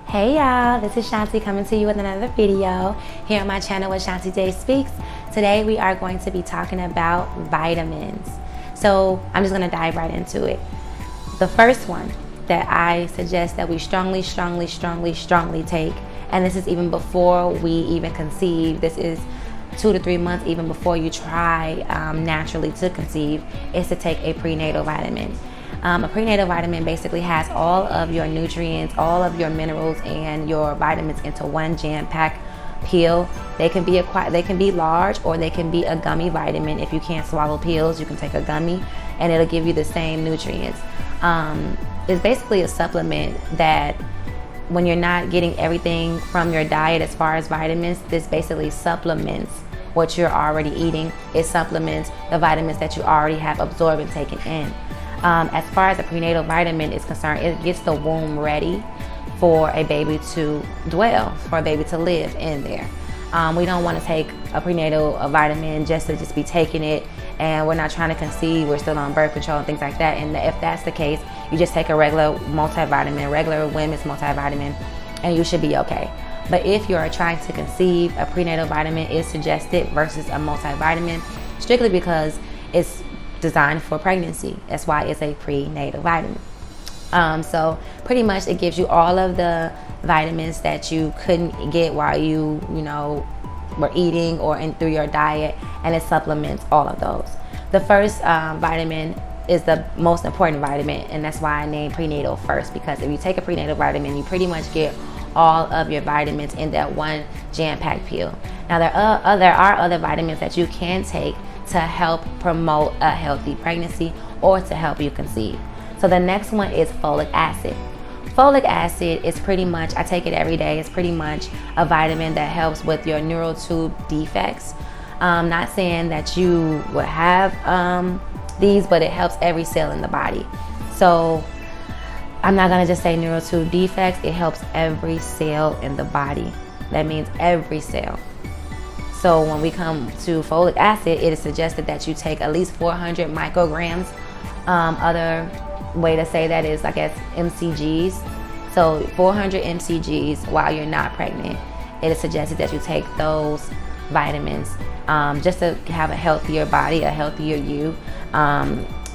Hey y'all, this is Shanti coming to you with another video here on my channel with Shanti J Speaks. Today we are going to be talking about vitamins. So I'm just going to dive right into it. The first one that I suggest that we strongly take, and this is even before we even conceive, this is 2 to 3 months even before you try naturally to conceive, is to take a prenatal vitamin. A prenatal vitamin basically has all of your nutrients, all of your minerals, and your vitamins into one jam-packed pill. They can be large, or they can be a gummy vitamin. If you can't swallow pills, you can take a gummy, and it'll give you the same nutrients. It's basically a supplement that, when you're not getting everything from your diet as far as vitamins, this basically supplements what you're already eating. It supplements the vitamins that you already have absorbed and taken in. As far as a prenatal vitamin is concerned, it gets the womb ready for a baby to dwell, for a baby to live in there. We don't want to take a prenatal vitamin just to be taking it, and we're not trying to conceive, we're still on birth control and things like that. And if that's the case, you just take a regular multivitamin, regular women's multivitamin, and you should be okay. But if you are trying to conceive, a prenatal vitamin is suggested versus a multivitamin, strictly because it's designed for pregnancy. That's why it's a prenatal vitamin. So pretty much it gives you all of the vitamins that you couldn't get while you were eating or through your diet, and it supplements all of those. The first vitamin is the most important vitamin, and that's why I named prenatal first, because if you take a prenatal vitamin, you pretty much get all of your vitamins in that one jam-packed pill. Now there are other vitamins that you can take to help promote a healthy pregnancy or to help you conceive. So the next one is folic acid. Folic acid is pretty much, I take it every day, it's pretty much a vitamin that helps with your neural tube defects. Not saying that you would have these, but it helps every cell in the body. So I'm not gonna just say neural tube defects, it helps every cell in the body. That means every cell. So when we come to folic acid, it is suggested that you take at least 400 micrograms. Other way to say that is, I guess, mcgs. So 400 mcgs while you're not pregnant. It is suggested that you take those vitamins just to have a healthier body, a healthier you.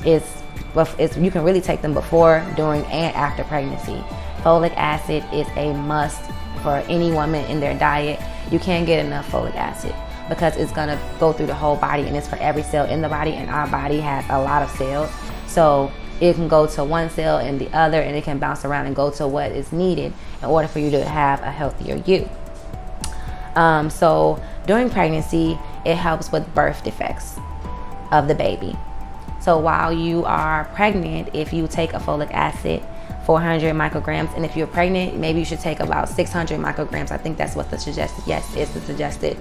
You can really take them before, during, and after pregnancy. Folic acid is a must for any woman in their diet. You can't get enough folic acid because it's gonna go through the whole body, and it's for every cell in the body, and our body has a lot of cells. So it can go to one cell and the other, and it can bounce around and go to what is needed in order for you to have a healthier you. So during pregnancy, it helps with birth defects of the baby. So while you are pregnant, if you take a folic acid, 400 micrograms, and if you're pregnant, maybe you should take about 600 micrograms. I think that's what the suggested, is the suggested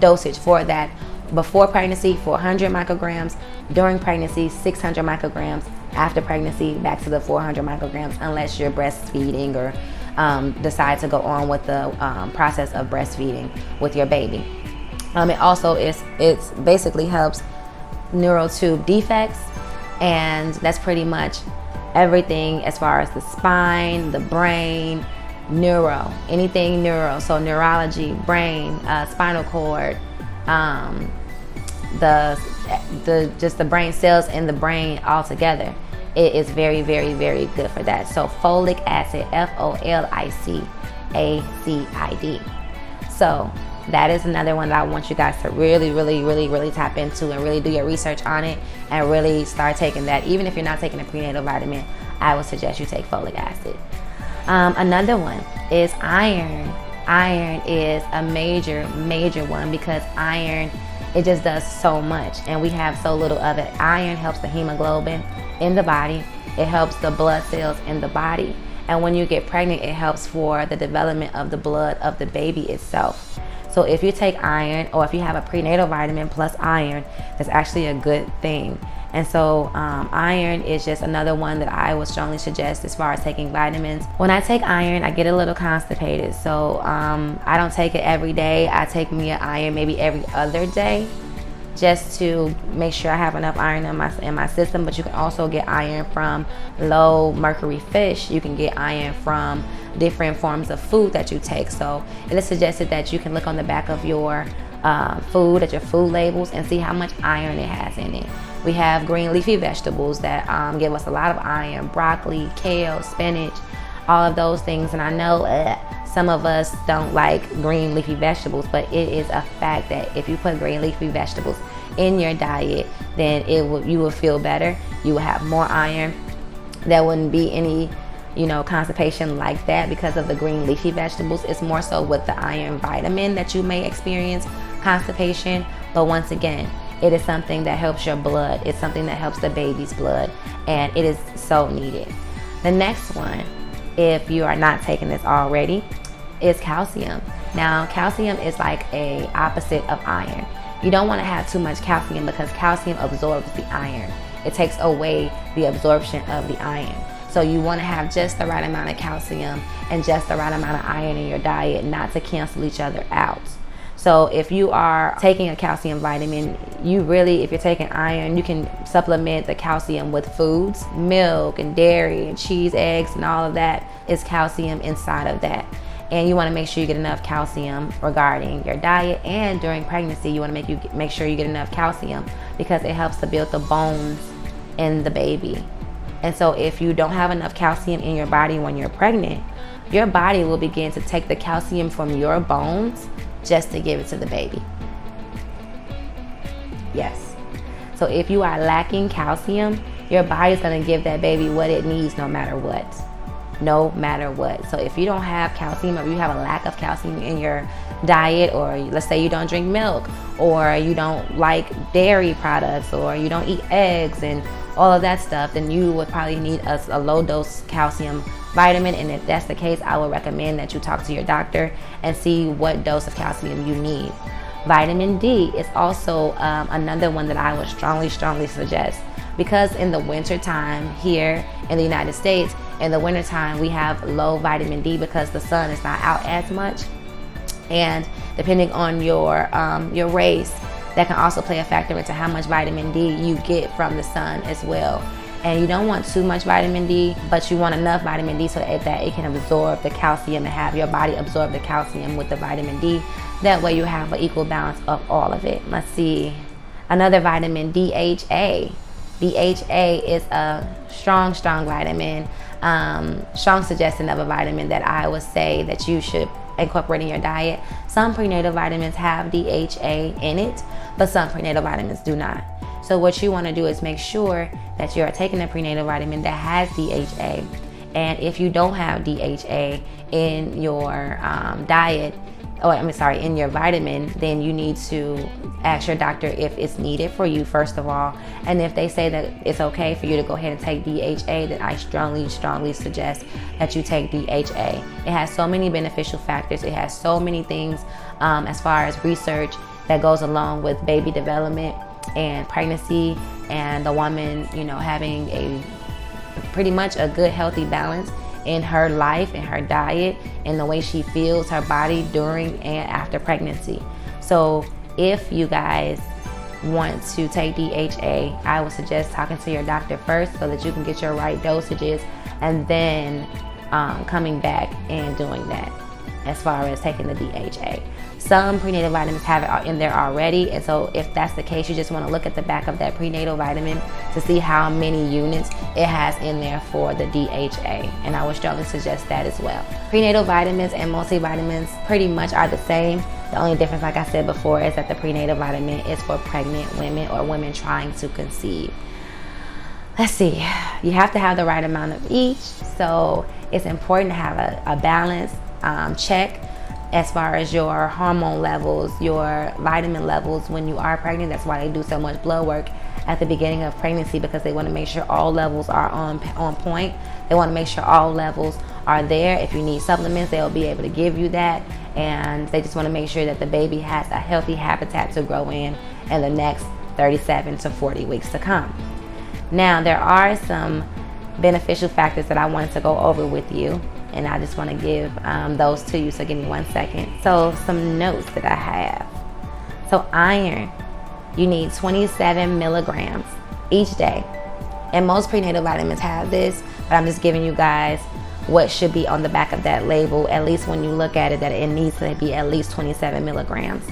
dosage for that. Before pregnancy, 400 micrograms. During pregnancy, 600 micrograms. After pregnancy, back to the 400 micrograms, unless you're breastfeeding or decide to go on with the process of breastfeeding with your baby. It also basically helps neural tube defects, and that's pretty much everything as far as the spine, the brain, anything neuro, so neurology, brain, spinal cord, just the brain cells in the brain altogether. It is very good for that. So folic acid, FOLICACID. So that is another one that I want you guys to really tap into and really do your research on it and really start taking that. Even if you're not taking a prenatal vitamin, I would suggest you take folic acid. Another one is iron. Iron is a major one, because iron, it just does so much, and we have so little of it. Iron helps the hemoglobin in the body. It helps the blood cells in the body. And when you get pregnant, it helps for the development of the blood of the baby itself. So if you take iron, or if you have a prenatal vitamin plus iron, that's actually a good thing. And so iron is just another one that I would strongly suggest as far as taking vitamins. When I take iron, I get a little constipated. So I don't take it every day. I take me an iron maybe every other day. just to make sure I have enough iron in my system. But you can also get iron from low mercury fish. You can get iron from different forms of food that you take. So it is suggested that you can look on the back of your food, at your food labels, and see how much iron it has in it. We have green leafy vegetables that give us a lot of iron: broccoli, kale, spinach, all of those things. And I know some of us don't like green leafy vegetables, but it is a fact that if you put green leafy vegetables in your diet, then you will feel better. You will have more iron. There wouldn't be any constipation like that because of the green leafy vegetables. It's more so with the iron vitamin that you may experience constipation. But once again, it is something that helps your blood. It's something that helps the baby's blood, and it is so needed. The next one, if you are not taking this already, is calcium. Now, calcium is like a opposite of iron. You don't want to have too much calcium because calcium absorbs the iron. It takes away the absorption of the iron. So you want to have just the right amount of calcium and just the right amount of iron in your diet, not to cancel each other out. So if you are taking a calcium vitamin, if you're taking iron, you can supplement the calcium with foods. Milk and dairy and cheese, eggs, and all of that is calcium inside of that. And you want to make sure you get enough calcium regarding your diet, and during pregnancy you want to make sure you get enough calcium because it helps to build the bones in the baby. And so if you don't have enough calcium in your body when you're pregnant, your body will begin to take the calcium from your bones just to give it to the baby. Yes. So if you are lacking calcium, your body's going to give that baby what it needs no matter what. No matter what. So if you don't have calcium, or you have a lack of calcium in your diet, or let's say you don't drink milk, or you don't like dairy products, or you don't eat eggs and all of that stuff, then you would probably need a low dose calcium vitamin. And if that's the case, I would recommend that you talk to your doctor and see what dose of calcium you need. Vitamin D is also another one that I would strongly suggest, because in the winter time here in the United States, in the wintertime we have low vitamin D because the sun is not out as much. And depending on your race, that can also play a factor into how much vitamin D you get from the sun as well. And you don't want too much vitamin D, but you want enough vitamin D so that it can absorb the calcium and have your body absorb the calcium with the vitamin D. That way you have an equal balance of all of it. Let's see. Another vitamin, DHA. DHA is a strong vitamin, strong suggestion of a vitamin that I would say that you should incorporate in your diet. Some prenatal vitamins have DHA in it, but some prenatal vitamins do not. So what you want to do is make sure that you're taking a prenatal vitamin that has DHA. And if you don't have DHA in your diet, in your vitamin, then you need to ask your doctor if it's needed for you, first of all. And if they say that it's okay for you to go ahead and take DHA, then I strongly suggest that you take DHA. It has so many beneficial factors. It has so many things as far as research that goes along with baby development and pregnancy, and the woman, having pretty much a good, healthy balance in her life, in her diet, and the way she feels, her body during and after pregnancy. So if you guys want to take DHA, I would suggest talking to your doctor first so that you can get your right dosages, and then coming back and doing that as far as taking the DHA. Some prenatal vitamins have it in there already, and so if that's the case, you just want to look at the back of that prenatal vitamin to see how many units it has in there for the DHA, and I would strongly suggest that as well. Prenatal vitamins and multivitamins pretty much are the same. The only difference, like I said before, is that the prenatal vitamin is for pregnant women or women trying to conceive. Let's see, you have to have the right amount of each, so it's important to have a balanced check as far as your hormone levels, your vitamin levels when you are pregnant. That's why they do so much blood work at the beginning of pregnancy, because they want to make sure all levels are on point. They want to make sure all levels are there. If you need supplements, they'll be able to give you that, and they just want to make sure that the baby has a healthy habitat to grow in the next 37 to 40 weeks to come. Now, there are some beneficial factors that I wanted to go over with you, and I just want to give those to you, so give me 1 second. So some notes that I have. So iron. you need 27 milligrams each day. And most prenatal vitamins have this, but I'm just giving you guys what should be on the back of that label, at least when you look at it, that it needs to be at least 27 milligrams.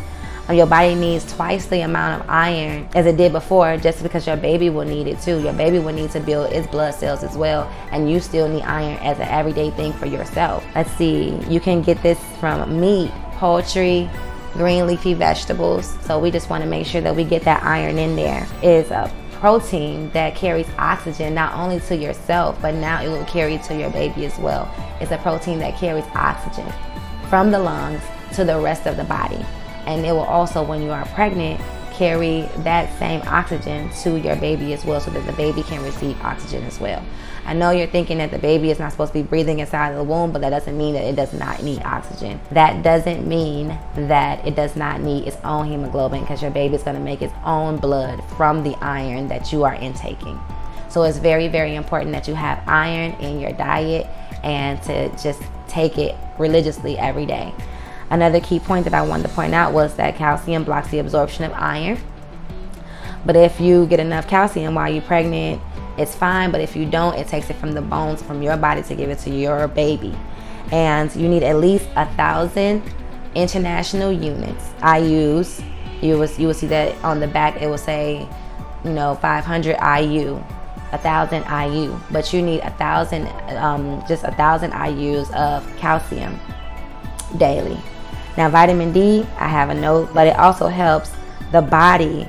Your body needs twice the amount of iron as it did before, just because your baby will need it too. Your baby will need to build its blood cells as well, and you still need iron as an everyday thing for yourself. Let's see, you can get this from meat, poultry, green leafy vegetables. So we just want to make sure that we get that iron in there. It's a protein that carries oxygen not only to yourself, but now it will carry to your baby as well. It's a protein that carries oxygen from the lungs to the rest of the body. And it will also, when you are pregnant, carry that same oxygen to your baby as well, so that the baby can receive oxygen as well. I know you're thinking that the baby is not supposed to be breathing inside of the womb, but that doesn't mean that it does not need oxygen. That doesn't mean that it does not need its own hemoglobin, because your baby is going to make its own blood from the iron that you are intaking. So it's very, very important that you have iron in your diet and to just take it religiously every day. Another key point that I wanted to point out was that calcium blocks the absorption of iron. But if you get enough calcium while you're pregnant, it's fine. But if you don't, it takes it from the bones from your body to give it to your baby. And you need at least 1,000 international units, IUs. You will see that on the back, it will say, 500 IU, 1,000 IU. But you need 1,000, just 1,000 IUs of calcium daily. Now, vitamin D, I have a note, but it also helps the body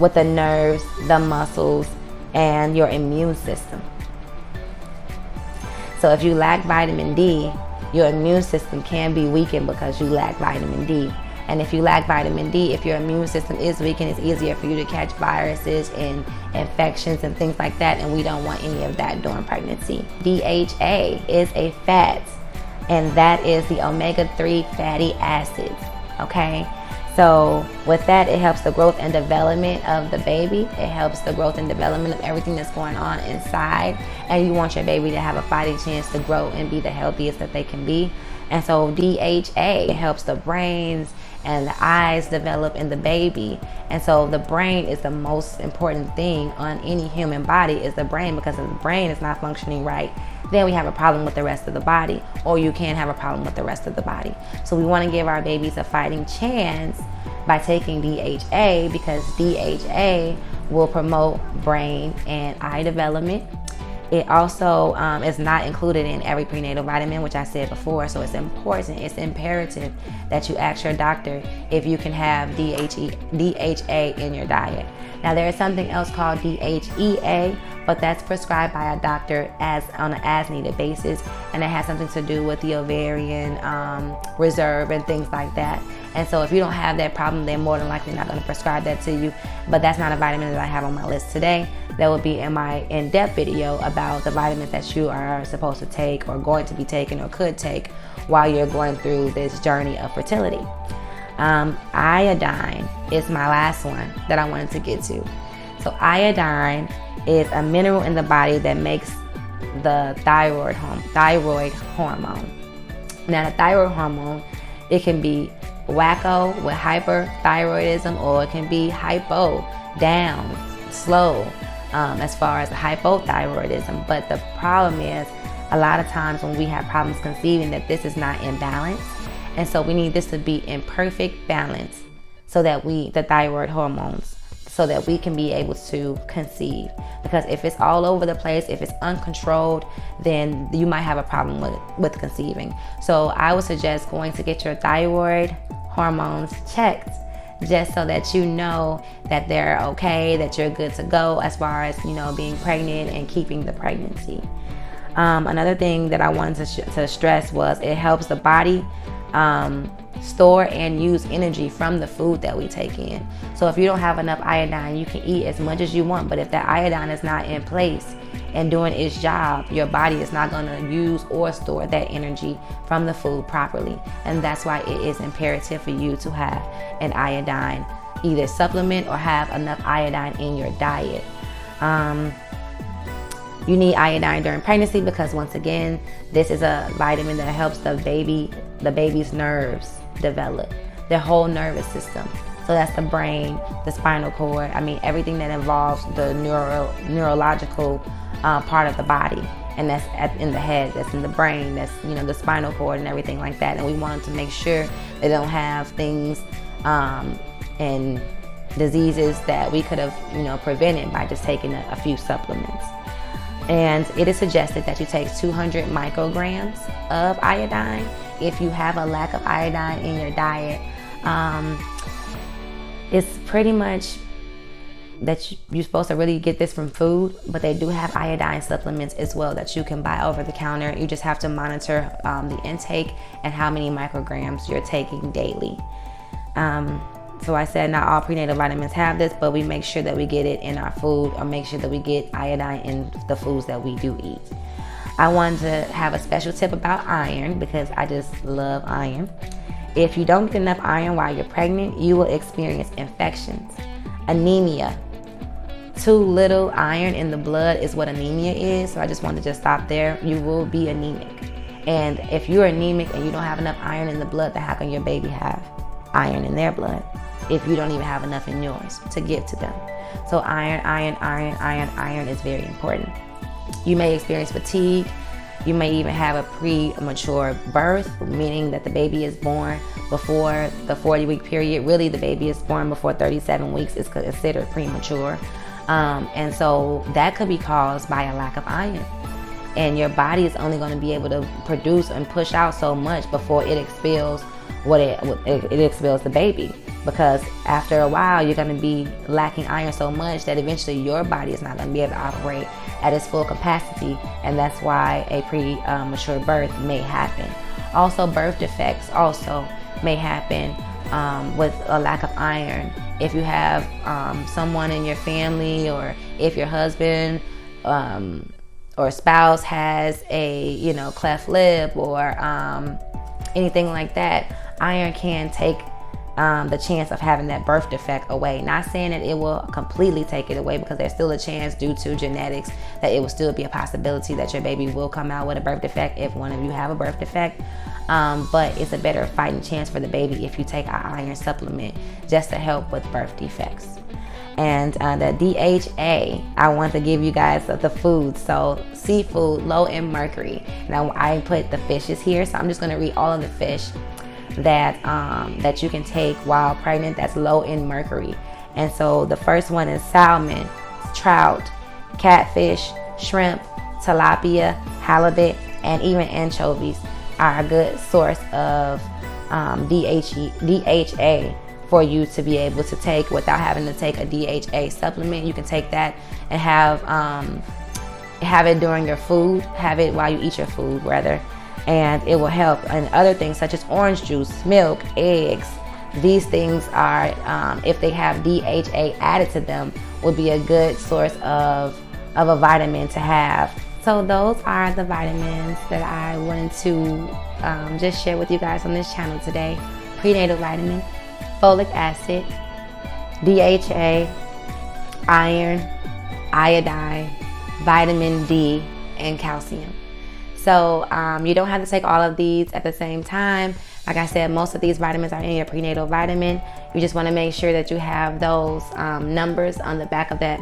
with the nerves, the muscles, and your immune system. So if you lack vitamin D, your immune system can be weakened because you lack vitamin D. And if you lack vitamin D, if your immune system is weakened, it's easier for you to catch viruses and infections and things like that, and we don't want any of that during pregnancy. DHA is a fat, and that is the omega-3 fatty acids, okay? So with that, it helps the growth and development of the baby. It helps the growth and development of everything that's going on inside. And you want your baby to have a fighting chance to grow and be the healthiest that they can be. And so DHA helps the brains and the eyes develop in the baby. And so the brain is the most important thing on any human body, is the brain, because if the brain is not functioning right, then we have a problem with the rest of the body, or you can have a problem with the rest of the body. So we want to give our babies a fighting chance by taking DHA, because DHA will promote brain and eye development. It also is not included in every prenatal vitamin, which I said before, so it's important, it's imperative that you ask your doctor if you can have DHA in your diet. Now, there is something else called DHEA, but that's prescribed by a doctor on an as-needed basis, and it has something to do with the ovarian reserve and things like that. And so if you don't have that problem, they're more than likely not going to prescribe that to you. But that's not a vitamin that I have on my list today. That will be in my in-depth video about the vitamins that you are supposed to take, or going to be taking, or could take while you're going through this journey of fertility. Iodine is my last one that I wanted to get to. So iodine is a mineral in the body that makes the thyroid hormone. Now, the thyroid hormone, it can be wacko with hyperthyroidism, or it can be hypo, down, slow, as far as hypothyroidism. But the problem is, a lot of times when we have problems conceiving, that this is not in balance. And so we need this to be in perfect balance, so that the thyroid hormones, so that we can be able to conceive. Because if it's all over the place, if it's uncontrolled, then you might have a problem with conceiving. So I would suggest going to get your thyroid hormones checked, just so that you know that they're okay, that you're good to go as far as, being pregnant and keeping the pregnancy. Another thing that I wanted to stress was it helps the body store and use energy from the food that we take in. So if you don't have enough iodine, you can eat as much as you want, but if that iodine is not in place and doing its job, your body is not going to use or store that energy from the food properly. And that's why it is imperative for you to have an iodine, either supplement or have enough iodine in your diet. You need iodine during pregnancy, because once again, this is a vitamin that helps the baby's nerves develop, their whole nervous system. So that's the brain, the spinal cord. I mean, everything that involves the neurological part of the body. And that's in the head, that's in the brain, that's, you know, the spinal cord and everything like that. And we wanted to make sure they don't have things and diseases that we could have, you know, prevented by just taking a few supplements. And it is suggested that you take 200 micrograms of iodine. If you have a lack of iodine in your diet, it's pretty much that you're supposed to really get this from food, but they do have iodine supplements as well that you can buy over the counter. You just have to monitor the intake and how many micrograms you're taking daily. So I said not all prenatal vitamins have this, but we make sure that we get it in our food, or make sure that we get iodine in the foods that we do eat. I wanted to have a special tip about iron because I just love iron. If you don't get enough iron while you're pregnant, you will experience infections, anemia. Too little iron in the blood is what anemia is. So I just wanted to just stop there. You will be anemic. And if you're anemic and you don't have enough iron in the blood, then how can your baby have iron in their blood if you don't even have enough in yours to give to them? So iron is very important. You may experience fatigue. You may even have a premature birth, meaning that the baby is born before the 40-week period. Really, the baby is born before 37 weeks is considered premature. And so that could be caused by a lack of iron. And your body is only going to be able to produce and push out so much before it expels it expels the baby. Because after a while, you're going to be lacking iron so much that eventually your body is not going to be able to operate at its full capacity. And that's why a premature birth may happen. Also, birth defects also may happen with a lack of iron. If you have someone in your family, or if your husband or spouse has a, you know, cleft lip or anything like that, iron can take the chance of having that birth defect away. Not saying that it will completely take it away, because there's still a chance due to genetics that it will still be a possibility that your baby will come out with a birth defect if one of you have a birth defect. But it's a better fighting chance for the baby if you take an iron supplement just to help with birth defects. And the DHA, I want to give you guys the foods. So seafood, low in mercury. Now I put the fishes here, so I'm just going to read all of the fish that you can take while pregnant that's low in mercury. And so the first one is salmon, trout, catfish, shrimp, tilapia, halibut, and even anchovies are a good source of DHA for you to be able to take without having to take a DHA supplement. You can take that and have it during your food, have it while you eat your food rather, and it will help. And other things such as orange juice, milk, eggs, these things are, if they have DHA added to them, would be a good source of a vitamin to have. So those are the vitamins that I wanted to just share with you guys on this channel today. Prenatal vitamin, folic acid, DHA, iron, iodine, vitamin D, and calcium. So you don't have to take all of these at the same time. Like I said, most of these vitamins are in your prenatal vitamin. You just want to make sure that you have those numbers on the back of that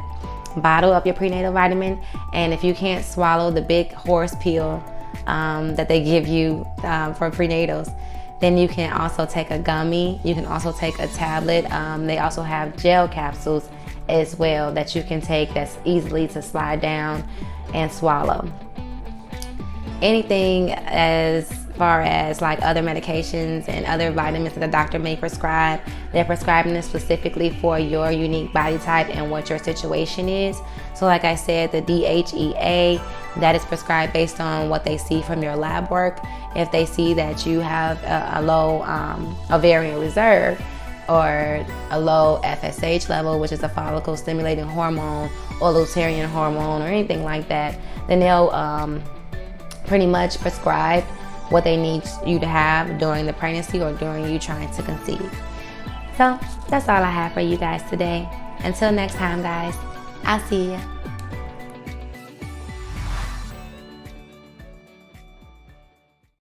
bottle of your prenatal vitamin. And if you can't swallow the big horse pill that they give you for prenatals, then you can also take a gummy. You can also take a tablet. They also have gel capsules as well that you can take that's easily to slide down and swallow. Anything as far as like other medications and other vitamins that a doctor may prescribe, they're prescribing this specifically for your unique body type and what your situation is. So like I said, the DHEA, that is prescribed based on what they see from your lab work. If they see that you have a low ovarian reserve or a low FSH level, which is a follicle stimulating hormone or luteinizing hormone or anything like that, then they'll pretty much prescribe what they need you to have during the pregnancy or during you trying to conceive. So that's all I have for you guys today. Until next time, guys, I'll see you.